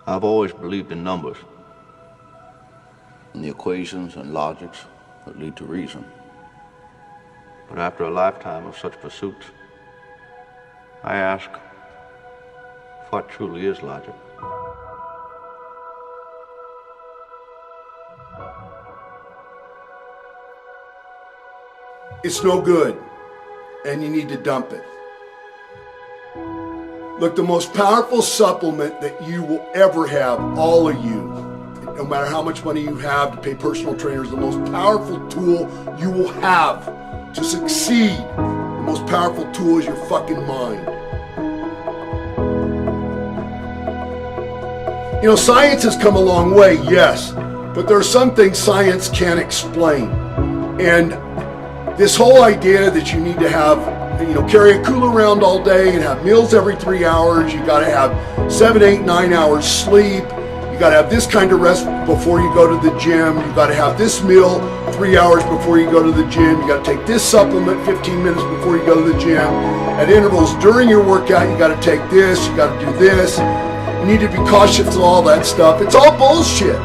I've always believed in numbers, and the equations and logics that lead to reason. but after a lifetime of such pursuits, I ask, what truly is logic? It's no good, and you need to dump it. Look, the most powerful supplement that you will ever have, all of you, no matter how much money you have to pay personal trainers, the most powerful tool you will have to succeed, the most powerful tool is your fucking mind. You know, science has come a long way, yes, but there are some things science can't explain. And this whole idea that you need to have, carry a cooler around all day and have meals every 3 hours, you gotta have 7, 8, 9 hours sleep, you gotta have this kind of rest before you go to the gym, you gotta have this meal 3 hours before you go to the gym, you gotta take this supplement 15 minutes before you go to the gym. At intervals during your workout, you gotta take this, you gotta do this. You need to be cautious of all that stuff. It's all bullshit.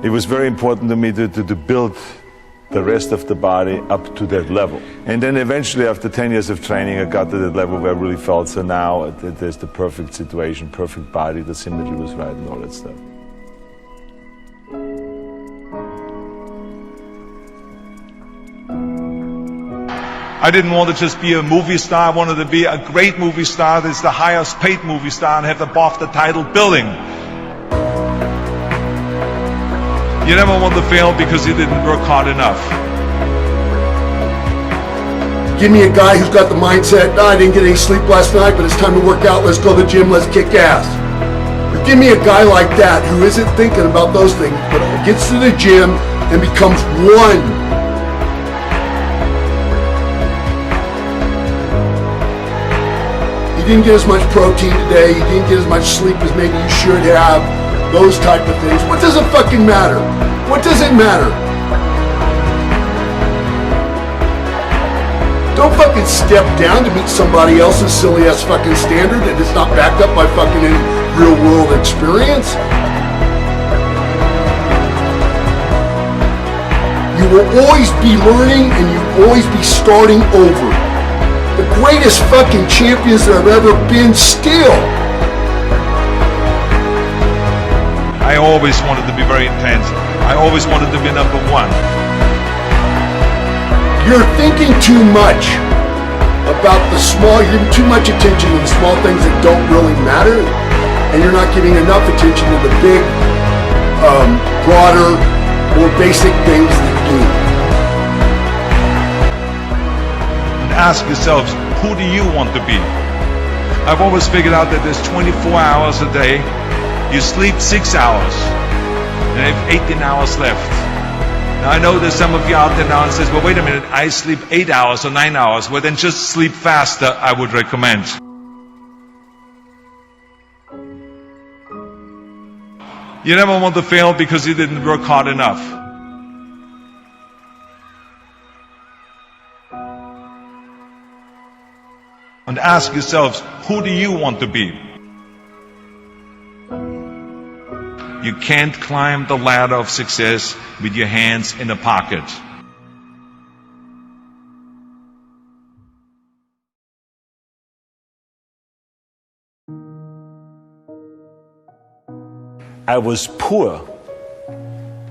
It was very important to me to build the rest of the body up to that level. And then eventually after 10 years of training, I got to that level where I really felt, so now there's the perfect situation, perfect body, the symmetry was right and all that stuff. I didn't want to just be a movie star, I wanted to be a great movie star that's the highest paid movie star and have the BAFTA title building. You never want to fail because you didn't work hard enough. Give me a guy who's got the mindset, I didn't get any sleep last night, but it's time to work out, let's go to the gym, let's kick ass. Or give me a guy like that who isn't thinking about those things, but gets to the gym and becomes one. You didn't get as much protein today, you didn't get as much sleep as maybe you should have, those type of things. What does it fucking matter? What does it matter? Don't fucking step down to meet somebody else's silly ass fucking standard that is not backed up by fucking any real world experience. You will always be learning and you will always be starting over. The greatest fucking champions there have ever been still. I always wanted to be very intense. I always wanted to be number one. You're thinking too much about the small, you're giving too much attention to the small things that don't really matter, and you're not giving enough attention to the big, broader, more basic things that do. And ask yourselves, who do you want to be? I've always figured out that there's 24 hours a day. You sleep 6 hours, and I have 18 hours left. Now I know there's some of you out there now and says, well, wait a minute, I sleep 8 hours or 9 hours. Well, then just sleep faster, I would recommend. You never want to fail because you didn't work hard enough. And ask yourselves, who do you want to be? You can't climb the ladder of success with your hands in a pocket. I was poor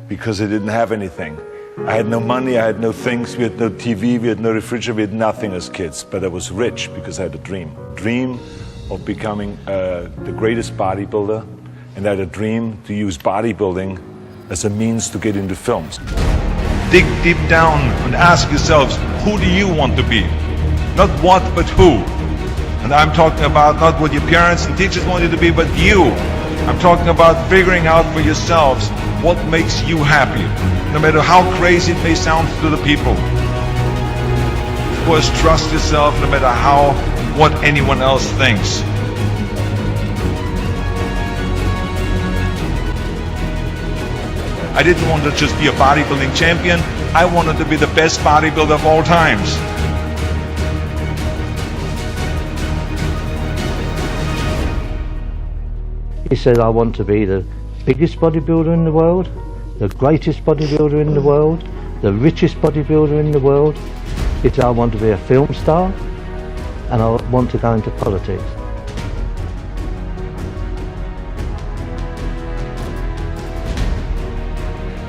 because I didn't have anything. I had no money, I had no things, we had no TV, we had no refrigerator, we had nothing as kids. But I was rich because I had a dream. Dream of becoming the greatest bodybuilder, and I had a dream to use bodybuilding as a means to get into films. Dig deep down and ask yourselves, who do you want to be? Not what, but who. And I'm talking about not what your parents and teachers want you to be, but you. I'm talking about figuring out for yourselves what makes you happy, no matter how crazy it may sound to the people. Of course, trust yourself no matter what anyone else thinks. I didn't want to just be a bodybuilding champion, I wanted to be the best bodybuilder of all times. He said, I want to be the biggest bodybuilder in the world, the greatest bodybuilder in the world, the richest bodybuilder in the world. He said, I want to be a film star, and I want to go into politics.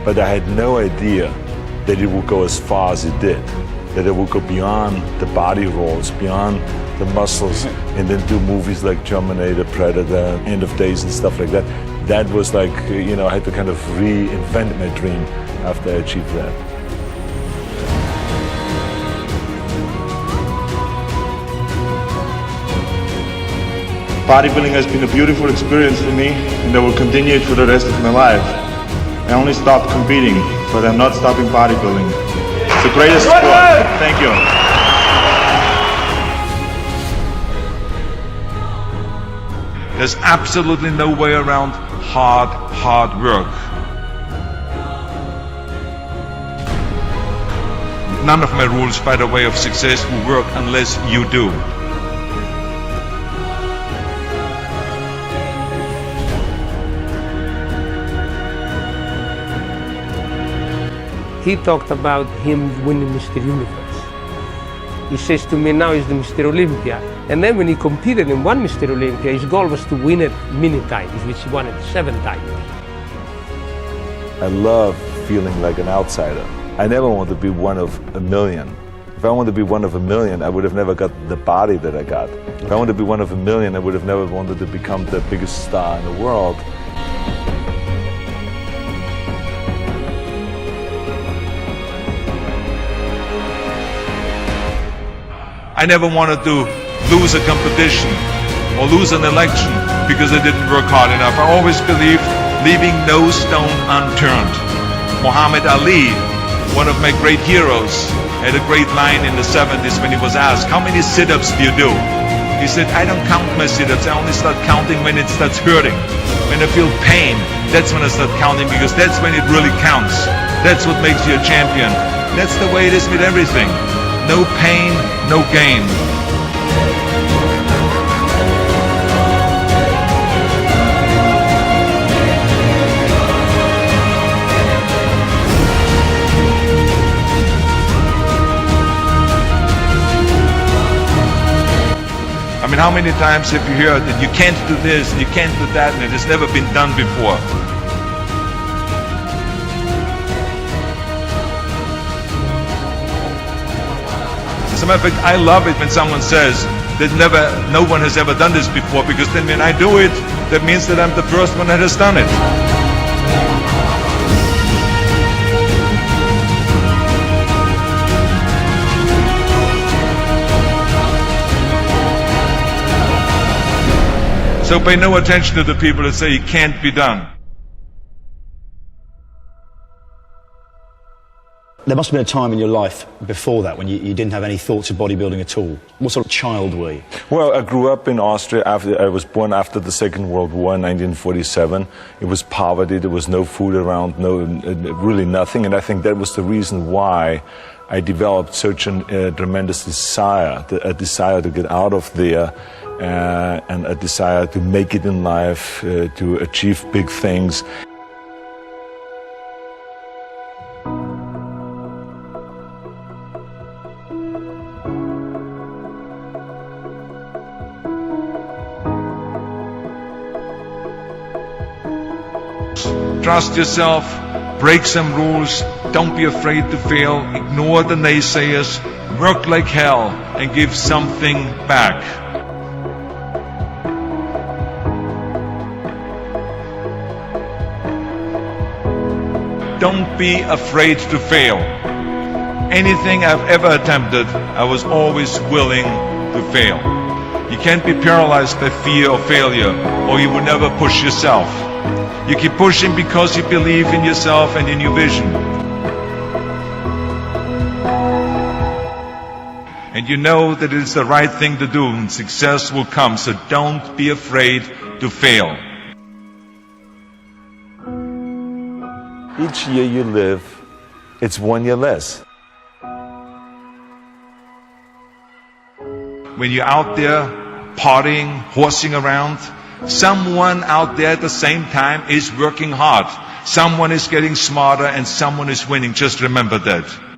But I had no idea that it would go as far as it did, that it would go beyond the body rolls, beyond the muscles, and then do movies like Terminator, Predator, End of Days and stuff like that. That was like, you know, I had to kind of reinvent my dream after I achieved that. Bodybuilding has been a beautiful experience for me, and I will continue it for the rest of my life. I only stopped competing, but I'm not stopping bodybuilding. It's the greatest sport. Thank you. There's absolutely no way around hard work. None of my rules, by the way, of success will work unless you do. He talked about him winning Mr. Universe. He says to me, now he's the Mr. Olympia. And then when he competed and won Mr. Olympia, his goal was to win it many times, which he won it 7 times. I love feeling like an outsider. I never want to be one of a million. If I wanted to be one of a million, I would have never got the body that I got. If I wanted to be one of a million, I would have never wanted to become the biggest star in the world. I never wanted to lose a competition or lose an election because I didn't work hard enough. I always believed leaving no stone unturned. Muhammad Ali, one of my great heroes, had a great line in the 70s when he was asked, how many sit-ups do you do? He said, I don't count my sit-ups, I only start counting when it starts hurting. When I feel pain, that's when I start counting, because that's when it really counts. That's what makes you a champion. That's the way it is with everything. No pain, no gain. I mean, how many times have you heard that you can't do this and you can't do that and it has never been done before? As a matter of fact, I love it when someone says that no one has ever done this before, because then when I do it, that means that I'm the first one that has done it. So pay no attention to the people that say it can't be done. There must have been a time in your life before that when you didn't have any thoughts of bodybuilding at all. What sort of child were you? Well, I grew up in Austria. I was born after the Second World War in 1947. It was poverty. There was no food around, really nothing. And I think that was the reason why I developed such a tremendous desire, a desire to get out of there, and a desire to make it in life, to achieve big things. Trust yourself, break some rules, don't be afraid to fail, ignore the naysayers, work like hell, and give something back. Don't be afraid to fail. Anything I've ever attempted, I was always willing to fail. You can't be paralyzed by fear of failure, or you will never push yourself. You keep pushing because you believe in yourself and in your vision. And you know that it is the right thing to do, and success will come, so don't be afraid to fail. Each year you live, it's 1 year less. When you're out there partying, horsing around, Someone out there at the same time is working hard. Someone is getting smarter and someone is winning. Just remember that.